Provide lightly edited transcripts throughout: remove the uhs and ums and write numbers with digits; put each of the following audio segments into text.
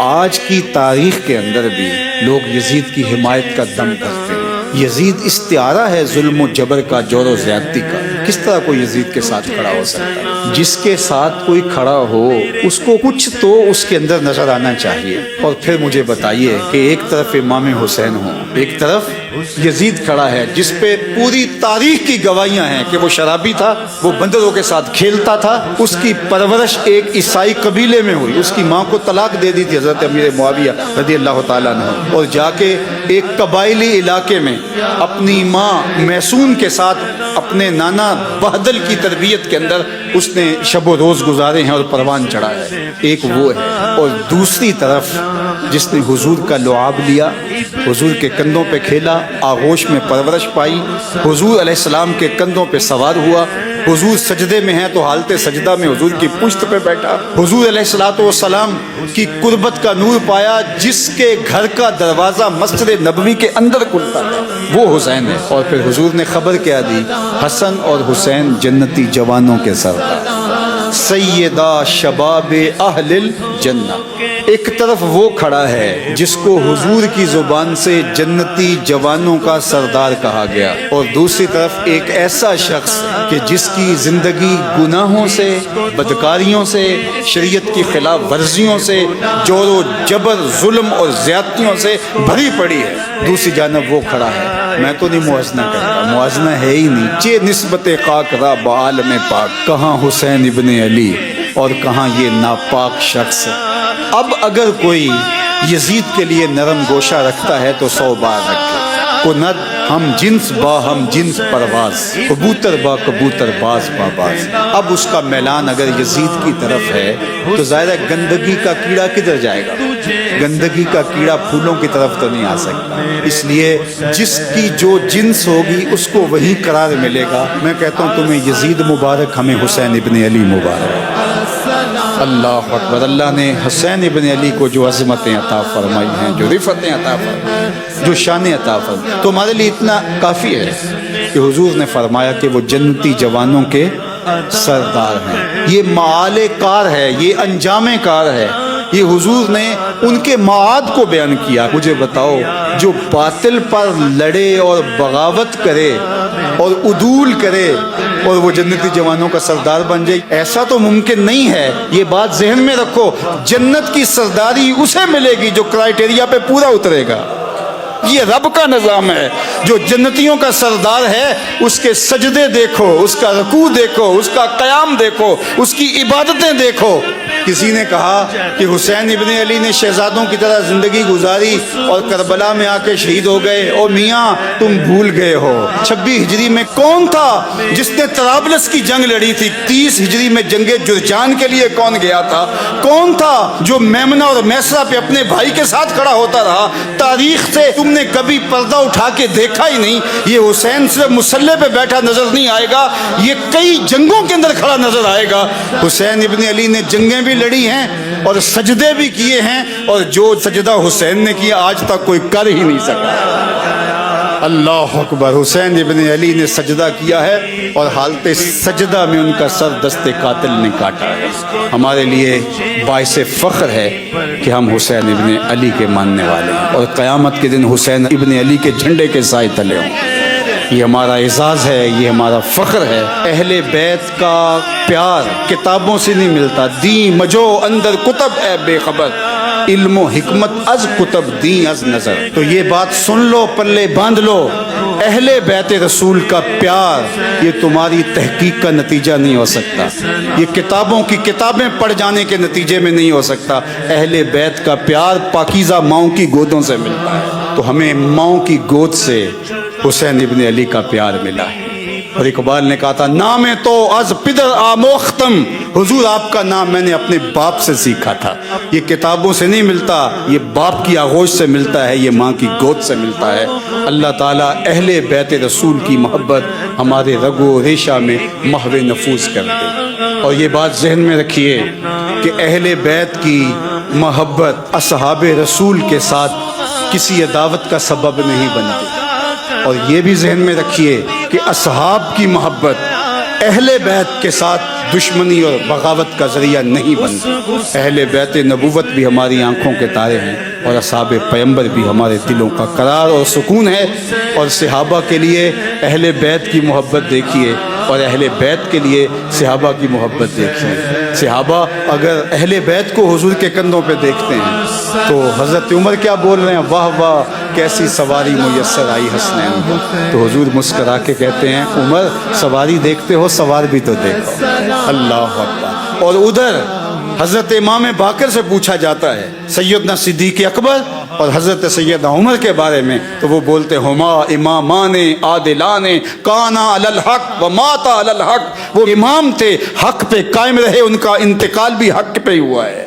آج کی تاریخ کے اندر بھی لوگ یزید کی حمایت کا دم کرتے ہیں۔ یزید استعارہ ہے ظلم و جبر کا، جور و زیادتی کا۔ کس طرح کوئی یزید کے ساتھ کھڑا ہو سکتا ہے؟ جس کے ساتھ کوئی کھڑا ہو اس کو کچھ تو اس کے اندر نظر آنا چاہیے۔ اور پھر مجھے بتائیے کہ ایک طرف امام حسین ہو، ایک طرف یزید کھڑا ہے جس پہ پوری تاریخ کی گواہیاں ہیں کہ وہ شرابی تھا، وہ بندروں کے ساتھ کھیلتا تھا، اس کی پرورش ایک عیسائی قبیلے میں ہوئی، اس کی ماں کو طلاق دے دی تھی حضرت امیر معاویہ رضی اللہ تعالیٰ عنہ، اور جا کے ایک قبائلی علاقے میں اپنی ماں میسون کے ساتھ اپنے نانا بہدل کی تربیت کے اندر اس نے شب و روز گزارے ہیں اور پروان چڑھا ہے۔ ایک وہ ہے، اور دوسری طرف جس نے حضور کا لعاب لیا، حضور کے کندھوں پہ کھیلا، آغوش میں پرورش پائی، حضور علیہ السلام کے کندھوں پہ سوار ہوا، حضور سجدے میں ہیں تو حالت سجدہ میں حضور کی پشت پہ بیٹھا، حضور علیہ السلام کی قربت کا نور پایا، جس کے گھر کا دروازہ مسجد نبوی کے اندر کھلتا تھا، وہ حسین ہے۔ اور پھر حضور نے خبر کیا دی؟ حسن اور حسین جنتی جوانوں کے سردار، سیدہ شباب اہل الجنہ۔ ایک طرف وہ کھڑا ہے جس کو حضور کی زبان سے جنتی جوانوں کا سردار کہا گیا، اور دوسری طرف ایک ایسا شخص کہ جس کی زندگی گناہوں سے، بدکاریوں سے، شریعت کی خلاف ورزیوں سے، جور و جبر، ظلم اور زیادتیوں سے بھری پڑی ہے۔ دوسری جانب وہ کھڑا ہے، میں تو نہیں موازنہ کرتا، موازنہ ہے ہی نہیں، چے نسبت خاک را بعالم پاک، کہاں حسین ابن علی اور کہاں یہ ناپاک شخص۔ اب اگر کوئی یزید کے لیے نرم گوشہ رکھتا ہے تو 100 بار رکھے، کند ہم جنس با ہم جنس پرواز، کبوتر با کبوتر باز با باز۔ اب اس کا میلان اگر یزید کی طرف ہے تو ظاہر ہے گندگی کا کیڑا کدھر جائے گا؟ گندگی کا کیڑا پھولوں کی طرف تو نہیں آ سکتا، اس لیے جس کی جو جنس ہوگی اس کو وہی قرار ملے گا۔ میں کہتا ہوں تمہیں یزید مبارک، ہمیں حسین ابن علی مبارک۔ اللہ اکبر۔ اللہ نے حسین ابن علی کو جو عظمتیں عطا فرمائی ہیں، جو رفتیں عطا فرمائی، جو شانیں عطا فرمائی، تو ہمارے لیے اتنا کافی ہے کہ حضور نے فرمایا کہ وہ جنتی جوانوں کے سردار ہیں۔ یہ معال کار ہے، یہ انجام کار ہے، یہ حضور نے ان کے معاد کو بیان کیا۔ مجھے بتاؤ، جو باطل پر لڑے اور بغاوت کرے اور عدول کرے اور وہ جنتی جوانوں کا سردار بن جائے، ایسا تو ممکن نہیں ہے۔ یہ بات ذہن میں رکھو، جنت کی سرداری اسے ملے گی جو کرائیٹیریا پہ پورا اترے گا۔ یہ رب کا نظام ہے۔ جو جنتیوں کا سردار ہے اس کے سجدے دیکھو، اس کا رکوع دیکھو، اس کا قیام دیکھو، اس کی عبادتیں دیکھو۔ کسی نے کہا کہ حسین ابن علی نے شہزادوں کی طرح زندگی گزاری اور کربلا میں آ کے شہید ہو گئے۔ او میاں تم بھول گئے ہو، 26 ہجری میں کون تھا جس نے طرابلس کی جنگ لڑی تھی؟ 30 ہجری میں جنگ جرجان کے لیے کون گیا تھا؟ کون تھا جو میمنہ اور میسرہ پہ اپنے بھائی کے ساتھ کھڑا ہوتا رہا؟ تاریخ سے تم نے کبھی پردہ اٹھا کے دیکھا ہی نہیں۔ یہ حسین صرف مسلح پہ بیٹھا نظر نہیں آئے گا، یہ کئی جنگوں کے اندر کھڑا نظر آئے گا۔ حسین ابن علی نے جنگیں بھی لڑی ہیں اور سجدے بھی کیے ہیں، اور جو سجدہ حسین نے کیا آج تک کوئی کر ہی نہیں سکا۔ اللہ اکبر۔ حسین ابن علی نے سجدہ کیا ہے اور حالت سجدہ میں ان کا سر دست قاتل نے کاٹا ہے۔ ہمارے لیے باعث فخر ہے کہ ہم حسین ابن علی کے ماننے والے ہیں، اور قیامت کے دن حسین ابن علی کے جھنڈے کے سائے تلے ہوں۔ یہ ہمارا اعزاز ہے، یہ ہمارا فخر ہے۔ اہل بیت کا پیار کتابوں سے نہیں ملتا۔ دین مجو اندر کتب اے بے خبر، علم و حکمت از کتب دین از نظر۔ تو یہ بات سن لو، پلے باندھ لو، اہل بیت رسول کا پیار یہ تمہاری تحقیق کا نتیجہ نہیں ہو سکتا، یہ کتابوں کی کتابیں پڑھ جانے کے نتیجے میں نہیں ہو سکتا۔ اہل بیت کا پیار پاکیزہ ماؤں کی گودوں سے ملتا ہے، تو ہمیں ماؤں کی گود سے حسین ابن علی کا پیار ملا ہے۔ اور اقبال نے کہا تھا، نام تو از پدر آموختم، حضور آپ کا نام میں نے اپنے باپ سے سیکھا تھا۔ یہ کتابوں سے نہیں ملتا، یہ باپ کی آغوش سے ملتا ہے، یہ ماں کی گود سے ملتا ہے۔ اللہ تعالیٰ اہل بیت رسول کی محبت ہمارے رگ و ریشہ میں محو نفوذ کر دے۔ اور یہ بات ذہن میں رکھیے کہ اہل بیت کی محبت اصحاب رسول کے ساتھ کسی عداوت کا سبب نہیں بنتی، اور یہ بھی ذہن میں رکھیے کہ اصحاب کی محبت اہل بیت کے ساتھ دشمنی اور بغاوت کا ذریعہ نہیں بنتی. اہل بیت نبوت بھی ہماری آنکھوں کے تارے ہیں اور اصحاب پیغمبر بھی ہمارے دلوں کا قرار اور سکون ہے. اور صحابہ کے لیے اہل بیت کی محبت دیکھیے اور اہل بیت کے لیے صحابہ کی محبت دیکھیے. صحابہ اگر اہل بیت کو حضور کے کندھوں پہ دیکھتے ہیں تو حضرت عمر کیا بول رہے ہیں؟ واہ واہ کیسی سواری میسر آئی حسنین کو. تو حضور مسکرا کے کہتے ہیں عمر سواری دیکھتے ہو سوار بھی تو دیکھو. اللہ اکبر. اور ادھر حضرت امام باقر سے پوچھا جاتا ہے سیدنا صدیق اکبر اور حضرت سیدنا عمر کے بارے میں تو وہ بولتے ہما امامان عادلان کانا علی الحق و ماتا علی الحق. وہ امام تھے، حق پہ قائم رہے، ان کا انتقال بھی حق پہ ہوا ہے.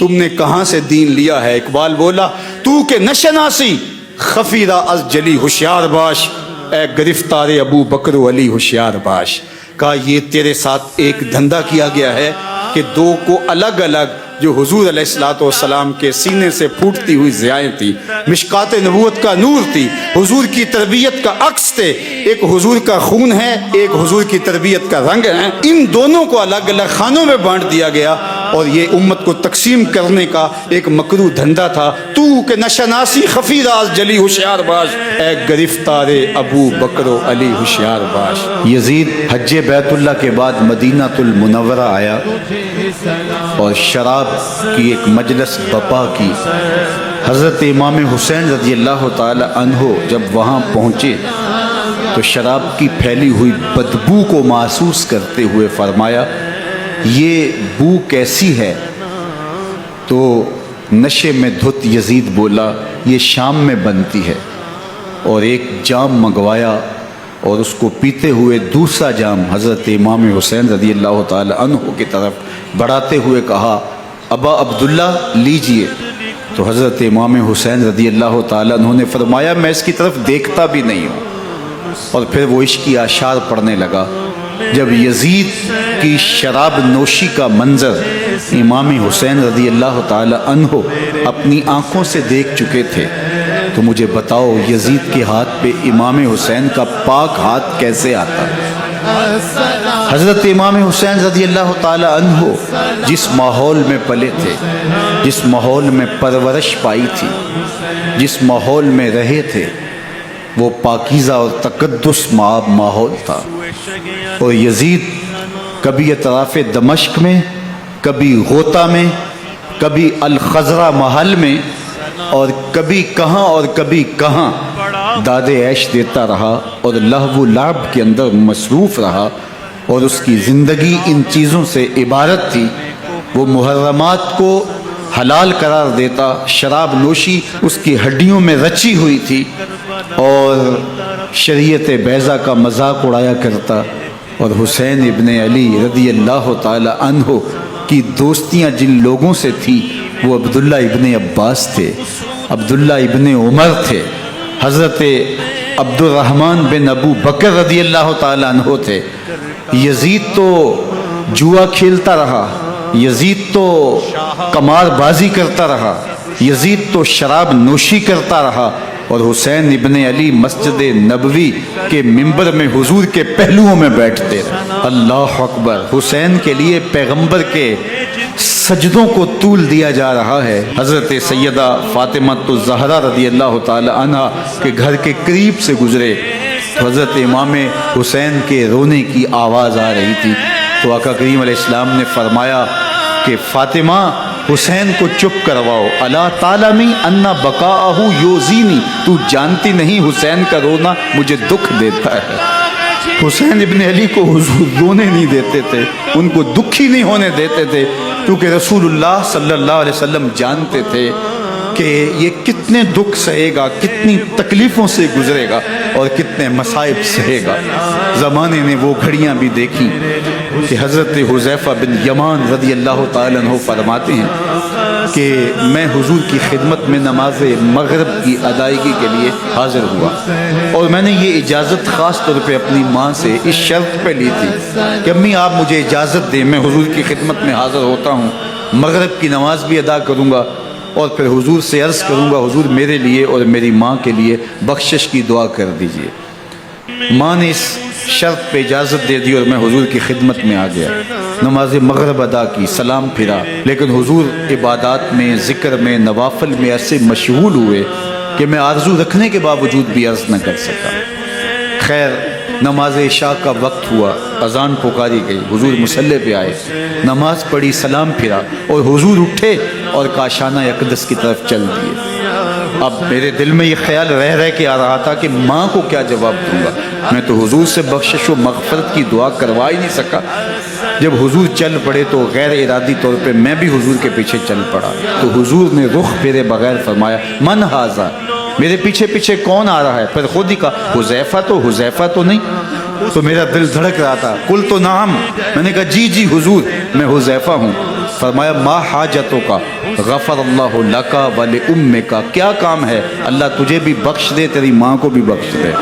تم نے کہاں سے دین لیا ہے؟ اقبال بولا تو کہ نشناسی خفیرہ از جلی ہوشیار باش، اے گرفتار ابو بکر و علی ہوشیار باش. کہا یہ تیرے ساتھ ایک دھندا کیا گیا ہے کہ دو کو الگ الگ جو حضور علیہ الصلوۃ والسلام کے سینے سے پھوٹتی ہوئی ضیائیں تھی، مشکات نبوت کا نور تھی، حضور کی تربیت کا عکس تھے. ایک حضور کا خون ہے، ایک حضور کی تربیت کا رنگ ہے. ان دونوں کو الگ الگ خانوں میں بانٹ دیا گیا اور یہ امت کو تقسیم کرنے کا ایک مکروہ دھندا تھا. تو کہ نشناسی خفی راز جلی ہوشیار باش، اے گرفتار ابو بکر و علی ہوشیار باش. یزید حج بیت اللہ کے بعد مدینہ المنورہ آیا اور شراب کی ایک مجلس بپا کی. حضرت امام حسین رضی اللہ تعالی عنہ جب وہاں پہنچے تو شراب کی پھیلی ہوئی بدبو کو محسوس کرتے ہوئے فرمایا یہ بو کیسی ہے؟ تو نشے میں دھت یزید بولا یہ شام میں بنتی ہے. اور ایک جام منگوایا اور اس کو پیتے ہوئے دوسرا جام حضرت امام حسین رضی اللہ تعالی عنہ کی طرف بڑھاتے ہوئے کہا ابا عبداللہ لیجئے. تو حضرت امام حسین رضی اللہ تعالی عنہ نے فرمایا میں اس کی طرف دیکھتا بھی نہیں ہوں. اور پھر وہ عشقی اشعار پڑھنے لگا. جب یزید کی شراب نوشی کا منظر امام حسین رضی اللہ تعالی عنہ اپنی آنکھوں سے دیکھ چکے تھے تو مجھے بتاؤ یزید کے ہاتھ پہ امام حسین کا پاک ہاتھ کیسے آتا؟ حضرت امام حسین رضی اللہ تعالی عنہ جس ماحول میں پلے تھے، جس ماحول میں پرورش پائی تھی، جس ماحول میں رہے تھے، وہ پاکیزہ اور تقدس ماحول تھا. اور یزید کبھی اطراف دمشق میں، کبھی غوطہ میں، کبھی الخزرہ محل میں اور کبھی کہاں اور کبھی کہاں داد عیش دیتا رہا اور لہو و لعب کے اندر مصروف رہا. اور اس کی زندگی ان چیزوں سے عبارت تھی. وہ محرمات کو حلال قرار دیتا، شراب نوشی اس کی ہڈیوں میں رچی ہوئی تھی اور شریعت بیضا کا مذاق اڑایا کرتا. اور حسین ابن علی رضی اللہ تعالی عنہ کی دوستیاں جن لوگوں سے تھی وہ عبداللہ ابن عباس تھے، عبداللہ ابن عمر تھے، حضرت عبد الرحمن بن ابو بکر رضی اللہ تعالی عنہ تھے. یزید تو جوا کھیلتا رہا، یزید تو قمار بازی کرتا رہا، یزید تو شراب نوشی کرتا رہا اور حسین ابن علی مسجد نبوی کے منبر میں حضور کے پہلوؤں میں بیٹھتے رہے. اللہ اکبر. حسین کے لیے پیغمبر کے سجدوں کو طول دیا جا رہا ہے. حضرت سیدہ فاطمہ الزہرا رضی اللہ تعالی عنہ کے گھر کے قریب سے گزرے تو حضرت امام حسین کے رونے کی آواز آ رہی تھی. تو آقا کریم علیہ السلام نے فرمایا کہ فاطمہ حسین کو چپ کرواؤ. الا تعلمی ان بقاءہ یوزینی، تو جانتی نہیں حسین کا رونا مجھے دکھ دیتا ہے. حسین ابن علی کو حضور رونے نہیں دیتے تھے، ان کو دکھی نہیں ہونے دیتے تھے، کیونکہ رسول اللہ صلی اللہ علیہ وسلم جانتے تھے کہ یہ کتنے دکھ سہے گا، کتنی تکلیفوں سے گزرے گا اور کتنے مصائب سہے گا. زمانے نے وہ گھڑیاں بھی دیکھی کہ حضرت حذیفہ بن یمان رضی اللہ تعالیٰ عنہ فرماتے ہیں کہ میں حضور کی خدمت میں نماز مغرب کی ادائیگی کے لیے حاضر ہوا اور میں نے یہ اجازت خاص طور پہ اپنی ماں سے اس شرط پہ لی تھی کہ امی آپ مجھے اجازت دیں، میں حضور کی خدمت میں حاضر ہوتا ہوں، مغرب کی نماز بھی ادا کروں گا اور پھر حضور سے عرض کروں گا حضور میرے لیے اور میری ماں کے لیے بخشش کی دعا کر دیجئے. ماں نے اس شرط پہ اجازت دے دی اور میں حضور کی خدمت میں آ گیا، نماز مغرب ادا کی، سلام پھرا، لیکن حضور عبادات میں، ذکر میں، نوافل میں ایسے مشغول ہوئے کہ میں آرزو رکھنے کے باوجود بھی عرض نہ کر سکا۔ خیر نماز عشاء کا وقت ہوا، اذان پکاری گئی، حضور مصلی پہ آئے، نماز پڑھی، سلام پھرا اور حضور اٹھے اور کاشانہ اقدس کی طرف چل دیے۔ اب میرے دل میں یہ خیال رہ کے آ رہا تھا کہ ماں کو کیا جواب دوں گا، میں تو حضور سے بخشش و مغفرت کی دعا کروا ہی نہیں سکا۔ جب حضور چل پڑے تو غیر ارادی طور پہ میں بھی حضور کے پیچھے چل پڑا، تو حضور نے رخ پھیرے بغیر فرمایا من ھذا، میرے پیچھے پیچھے کون آ رہا ہے؟ پھر خود ہی کہا حذیفہ تو نہیں؟ تو میرا دل دھڑک رہا تھا، قلت نعم، میں نے کہا جی حضور میں حذیفہ ہوں۔ فرمایا ما حاجتوں کا غفر اللہ لکا ولأمکا، کیا کام ہے، اللہ تجھے بھی بخش دے، تیری ماں کو بھی بخش دے۔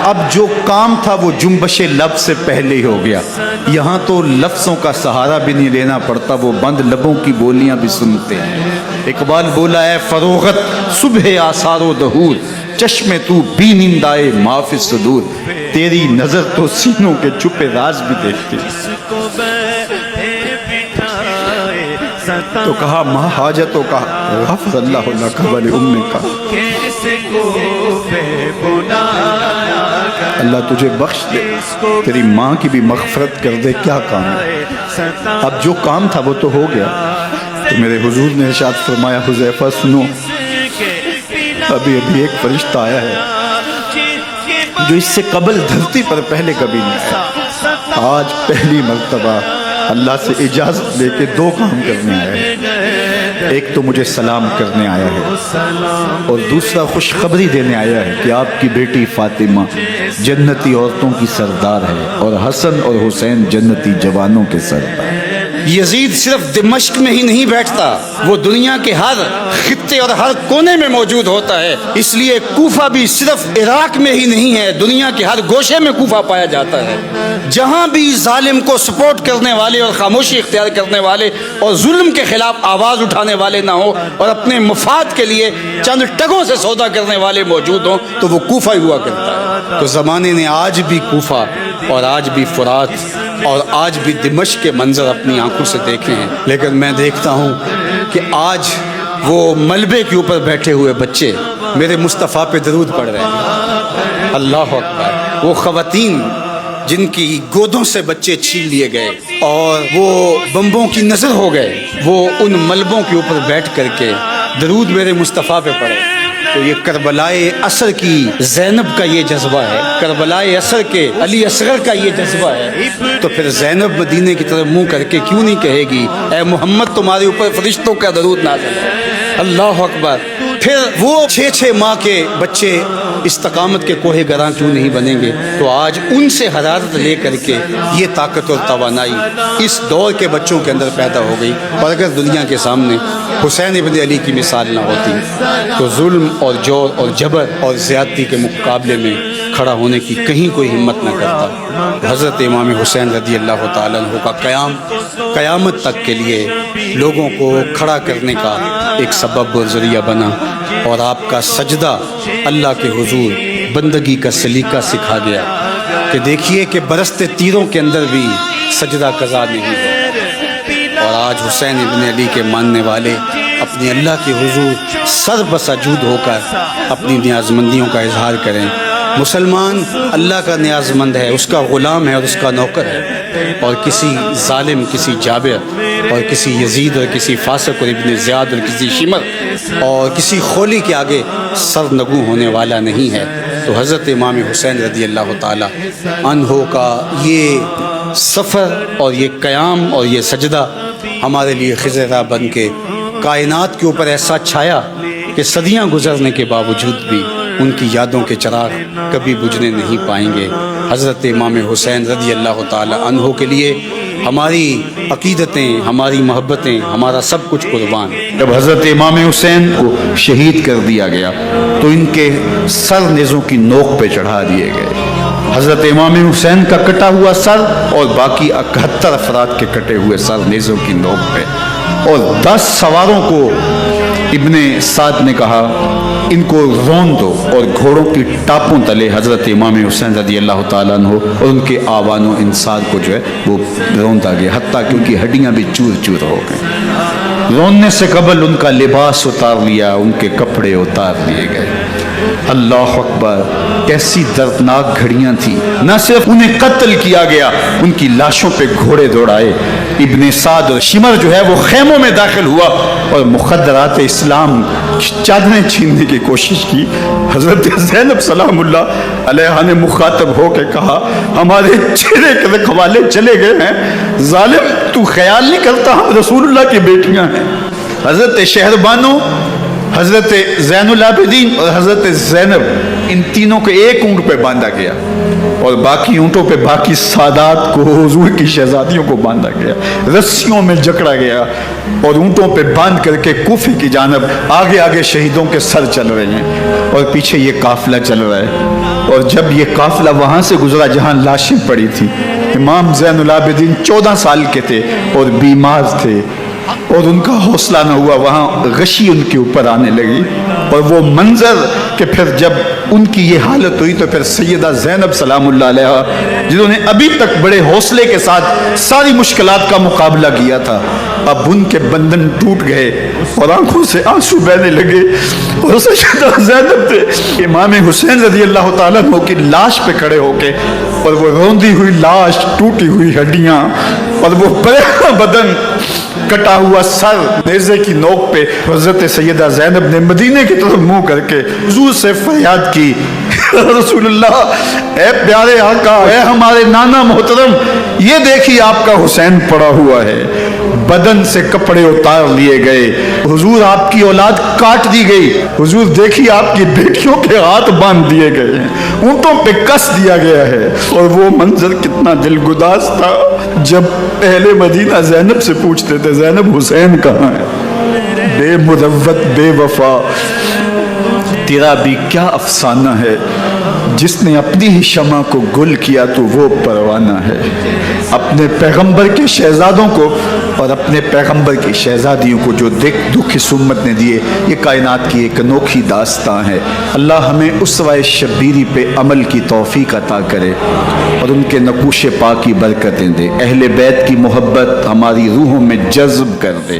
اب جو کام تھا وہ جنبش لب سے پہلے ہی ہو گیا، یہاں تو لفظوں کا سہارا بھی نہیں لینا پڑتا، وہ بند لبوں کی بولیاں بھی سنتے ہیں۔ اقبال بولا اے فروغت صبح آثار و دہور، چشم تو بینندائے ما فی الصدور، تیری نظر تو سینوں کے چھپے راز بھی دیکھتی۔ تو کہا ما حاجتوں کا غفر اللہ لک ولأمک، اللہ تجھے بخش دے، تیری ماں کی بھی مغفرت کر دے، کیا کام ہے۔ اب جو کام تھا وہ تو ہو گیا، تو میرے حضور نے ارشاد فرمایا حذیفہ سنو، ابھی ایک فرشتہ آیا ہے جو اس سے قبل دھرتی پر پہلے کبھی نہیں آیا، آج پہلی مرتبہ اللہ سے اجازت لے کے دو کام کرنے آیا ہے، ایک تو مجھے سلام کرنے آیا ہے اور دوسرا خوشخبری دینے آیا ہے کہ آپ کی بیٹی فاطمہ جنتی عورتوں کی سردار ہے اور حسن اور حسین جنتی جوانوں کے سردار۔ یزید صرف دمشق میں ہی نہیں بیٹھتا، وہ دنیا کے ہر خطے اور ہر کونے میں موجود ہوتا ہے، اس لیے کوفہ بھی صرف عراق میں ہی نہیں ہے، دنیا کے ہر گوشے میں کوفہ پایا جاتا ہے۔ جہاں بھی ظالم کو سپورٹ کرنے والے اور خاموشی اختیار کرنے والے اور ظلم کے خلاف آواز اٹھانے والے نہ ہو اور اپنے مفاد کے لیے چند ٹگوں سے سودا کرنے والے موجود ہوں تو وہ کوفہ ہی ہوا کرتا ہے۔ تو زمانے نے آج بھی کوفہ اور آج بھی فرات اور آج بھی دمشق کے منظر اپنی آنکھوں سے دیکھے ہیں، لیکن میں دیکھتا ہوں کہ آج وہ ملبے کے اوپر بیٹھے ہوئے بچے میرے مصطفیٰ پہ درود پڑھ رہے ہیں۔ اللہ اکبر، وہ خواتین جن کی گودوں سے بچے چھین لیے گئے اور وہ بمبوں کی نظر ہو گئے، وہ ان ملبوں کے اوپر بیٹھ کر کے درود میرے مصطفیٰ پہ پڑھے۔ تو یہ کربلائے اثر کی زینب کا یہ جذبہ ہے، کربلائے اثر کے علی اصغر کا یہ جذبہ ہے، تو پھر زینب مدینے کی طرف منہ کر کے کیوں نہیں کہے گی اے محمد تمہارے اوپر فرشتوں کا درود نازل ہے۔ اللہ اکبر۔ پھر وہ 6 ماہ کے بچے استقامت کے کوہ گراں کیوں نہیں بنیں گے؟ تو آج ان سے حرارت لے کر کے یہ طاقت اور توانائی اس دور کے بچوں کے اندر پیدا ہو گئی، اور اگر دنیا کے سامنے حسین ابن علی کی مثال نہ ہوتی تو ظلم اور جور اور جبر اور زیادتی کے مقابلے میں کھڑا ہونے کی کہیں کوئی ہمت نہ کرتا۔ حضرت امام حسین رضی اللہ تعالیٰ عنہ کا قیام قیامت تک کے لیے لوگوں کو کھڑا کرنے کا ایک سبب اور ذریعہ بنا، اور آپ کا سجدہ اللہ کے حضور بندگی کا سلیقہ سکھا گیا کہ دیکھیے کہ برستے تیروں کے اندر بھی سجدہ قضا نہیں ہو، اور آج حسین ابن علی کے ماننے والے اپنی اللہ کے حضور سر بسجود ہو کر اپنی نیازمندیوں کا اظہار کریں۔ مسلمان اللہ کا نیاز مند ہے، اس کا غلام ہے اور اس کا نوکر ہے، اور کسی ظالم، کسی جابر اور کسی یزید اور کسی فاسق اور ابن زیاد اور کسی شمر اور کسی خولی کے آگے سر نگو ہونے والا نہیں ہے۔ تو حضرت امام حسین رضی اللہ تعالی عنہ کا یہ سفر اور یہ قیام اور یہ سجدہ ہمارے لیے خضرہ بن کے کائنات کے اوپر ایسا چھایا کہ صدیاں گزرنے کے باوجود بھی ان کی یادوں کے چراغ کبھی بجھنے نہیں پائیں گے۔ حضرت امام حسین رضی اللہ تعالی عنہ کے لیے ہماری عقیدتیں، ہماری محبتیں، ہمارا سب کچھ قربان۔ جب حضرت امام حسین کو شہید کر دیا گیا تو ان کے سر نیزوں کی نوک پہ چڑھا دیے گئے۔ حضرت امام حسین کا کٹا ہوا سر اور باقی 71 افراد کے کٹے ہوئے سر نیزوں کی نوک پہ، اور 10 سواروں کو ابن سعد نے کہا ان کو رون دو، اور گھوڑوں کی ٹاپوں تلے حضرت امام حسین رضی اللہ تعالیٰ عنہ اور ان کے آوان و انصار کو جو ہے وہ روندا گیا، حتیٰ کہ ان کی ہڈیاں بھی چور چور ہو گئیں۔ روننے سے قبل ان کا لباس اتار لیا، ان کے کپڑے اتار لیے گئے۔ اللہ اکبر، کیسی دردناک گھڑیاں تھیں۔ نہ صرف انہیں قتل کیا گیا، ان کی لاشوں پہ گھوڑے دوڑائے۔ ابن سعد اور شمر جو ہے وہ خیموں میں داخل ہوا اور مخدرات اسلام چادریں چھیننے کی کوشش کی۔ حضرت زینب سلام اللہ علیہا نے مخاطب ہو کے کہا، ہمارے چہرے کے رکھوالے چلے گئے ہیں، ظالم تو خیال نہیں کرتا ہم رسول اللہ کی بیٹیاں ہیں۔ حضرت شہربانو، حضرت زین العابدین اور حضرت زینب، ان تینوں کو ایک اونٹ پہ باندھا گیا اور باقی اونٹوں پہ باقی سادات کو، حضور کی شہزادیوں کو باندھا گیا، رسیوں میں جکڑا گیا اور اونٹوں پہ باندھ کر کے کوفے کی جانب آگے آگے شہیدوں کے سر چل رہے ہیں اور پیچھے یہ قافلہ چل رہا ہے۔ اور جب یہ قافلہ وہاں سے گزرا جہاں لاشیں پڑی تھی، امام زین العابدین 14 سال کے تھے اور بیمار تھے اور ان کا حوصلہ نہ ہوا، وہاں غشی ان کے اوپر آنے لگی۔ اور وہ منظر کہ پھر جب ان کی یہ حالت ہوئی تو پھر سیدہ زینب سلام اللہ علیہا، جنہوں نے ابھی تک بڑے حوصلے کے ساتھ ساری مشکلات کا مقابلہ کیا تھا، اب ان کے بندھن ٹوٹ گئے اور آنکھوں سے آنسو بہنے لگے۔ اور سیدہ زینب تھے امام حسین رضی اللہ تعالیٰ عنہ کی لاش پہ کھڑے ہو کے، اور وہ روندی ہوئی لاش، ٹوٹی ہوئی ہڈیاں اور وہ پریشاں بدن، کٹا ہوا سر، نیزے کی نوک پہ حضرت سیدہ زینب نے مدینے کی طرف منہ کر کے حضور سے فریاد کی، رسول اللہ، اے پیارے آقا، اے ہمارے نانا محترم، یہ دیکھیے آپ کا حسین پڑا ہوا ہے، بدن سے کپڑے اتار لیے گئے، حضور آپ کی اولاد کاٹ دی گئی، حضور دیکھیے آپ کی بیٹیوں کے ہاتھ باندھ دیے گئے ہیں، اونٹوں پہ کس دیا گیا ہے۔ اور وہ منظر کتنا دلگداز تھا جب اہل مدینہ زینب سے پوچھتے تھے، زینب حسین کہاں ہے؟ بے مروت بے وفا، تیرا بھی کیا افسانہ ہے، جس نے اپنی ہی شمع کو گل کیا تو وہ پروانہ ہے۔ اپنے پیغمبر کے شہزادوں کو اور اپنے پیغمبر کی شہزادیوں کو جو دکھ اس امت نے دیے، یہ کائنات کی ایک انوکھی داستان ہے۔ اللہ ہمیں اسوہ شبیری پہ عمل کی توفیق عطا کرے اور ان کے نقوش پاک کی برکتیں دے، اہل بیت کی محبت ہماری روحوں میں جذب کر دے۔